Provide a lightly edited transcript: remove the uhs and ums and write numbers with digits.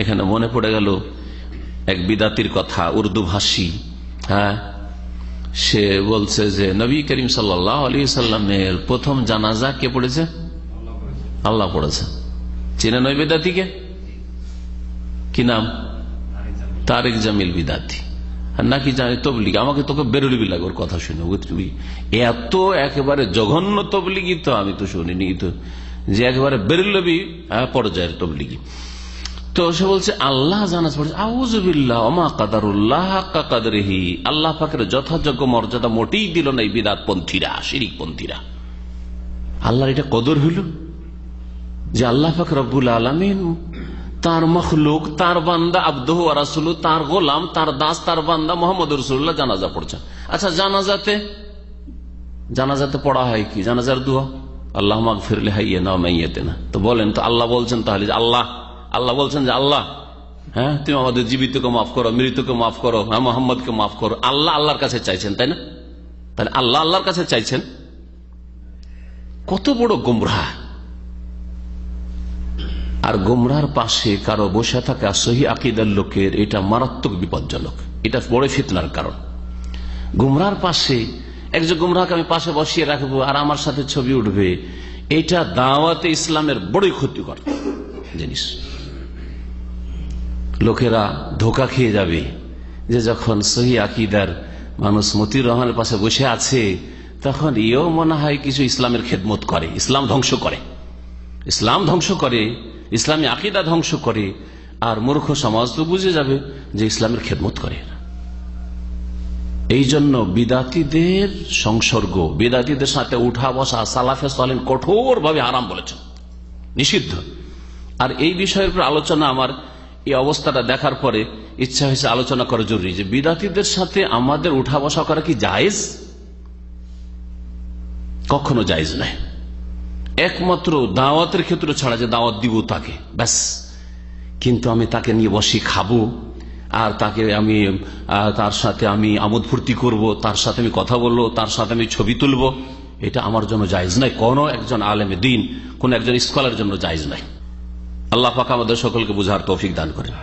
এখানে মনে পড়ে গেল এক বিদাতির কথা, উর্দু ভাষী। হ্যাঁ, সে বলছে যে নবী করিম সাল্লাল্লাহু আলাইহি সাল্লামের প্রথম জানাজা কে পড়েছে? আল্লাহ পড়েছে। চেনেন ওই বিদাতিকে? কি নাম? তারেক জামিল বিদাতি। নাকি জানি তবলিগ, আমাকে তোকে বেরোলিবি লাগে ওর কথা শুনে। এত একেবারে জঘন্য তবলিগি তো আমি তো শুনিনি, তো যে একেবারে বেরোলবি পর্যায়ের তবলিগি। তো সে বলছে আল্লাহ জানাজ পড়েছে। আউযুবিল্লাহ ওয়া মা কাদারুল্লাহ হাক্কা কাদরিহি, আল্লাহ পাকের যথাযোগ্য মর্যাদা মোটেই দিল না এই বিদআতপন্থীরা, শিরকপন্থীরা। আল্লাহর এটা কদর হইল যে আল্লাহ পাক রব্বুল আলামিন তার মখলুক, তার বান্দা আবদুহু ওয়া রাসূলুহু, তার গোলাম, তার দাস, তার বান্দা মুহাম্মদ রাসূলুল্লাহ জানাজা পড়ছেন। আচ্ছা, জানাজাতে পড়া হয় কি? জানাজার দোয়া আল্লাহুম্মা আগফির লিহাইয়িনা ওয়া মাইয়িতিনা। তো বলেন তো আল্লাহ বলছেন তাহলে আল্লাহ বলছেন যে আল্লাহ, হ্যাঁ তুমি আমাদের জীবিতকে মাফ করো, মৃতকে মাফ করো, হ্যাঁ মোহাম্মদকে মাফ করো। আল্লাহর কাছে চাইছেন, তাই না? তাহলে আল্লাহর কাছে চাইছেন। কত বড় গুমরাহ! আর গুমরাহর পাশে কারো বসে থাকা সহি আকীদার লোকের এটা মারাত্মক বিপজ্জনক, এটা বড় ফিতনার কারণ। গুমরাহর পাশে একজন গুমরাহকে আমি পাশে বসিয়ে রাখবো আর আমার সাথে ছবি উঠবে, এটা দাওয়াতে ইসলামের বড়ই ক্ষতিকর জিনিস। লোকেরা ধোঁকা খেয়ে যাবে যে যখন সহি আকীদার মানুষ মতিউর রহমানের পাশে বসে আছে তখন এও মনে হয় কিছু ইসলামের খেদমত করে, ইসলাম ধ্বংস করে, ইসলামী আকীদা ধ্বংস করে। আর মূর্খ সমাজ তো বুঝে যাবে যে ইসলামের খেদমত করে। এই জন্য বিদাতীদের সংসর্গ, বিদাতীদের সাথে উঠা বসা সালাফে সালেহিন কঠোর ভাবে হারাম বলেছেন, নিষিদ্ধ। আর এই বিষয়ের উপর আলোচনা, আমার এই অবস্থাটা দেখার পরে ইচ্ছা হয়েছে আলোচনা করা জরুরি যে বিদাতীদের সাথে আমাদের উঠা বসা করা কি জায়েজ? কখনো জায়েজ নয়। একমাত্র দাওয়াতের ক্ষেত্রে ছাড়া, যে দাওয়াত দিব তাকে ব্যাস, কিন্তু আমি তাকে নিয়ে বসি খাবো আর তার সাথে আমি আমোদ ফুর্তি করবো, তার সাথে আমি কথা বলবো, তার সাথে আমি ছবি তুলবো, এটা আমার জন্য জায়েজ নয়। কোনো একজন আলেমে দ্বীন, কোন একজন স্কলারের জন্য জায়েজ নয়। আল্লাহ পাক আমাদের সকলকে বুঝার তৌফিক দান করেন।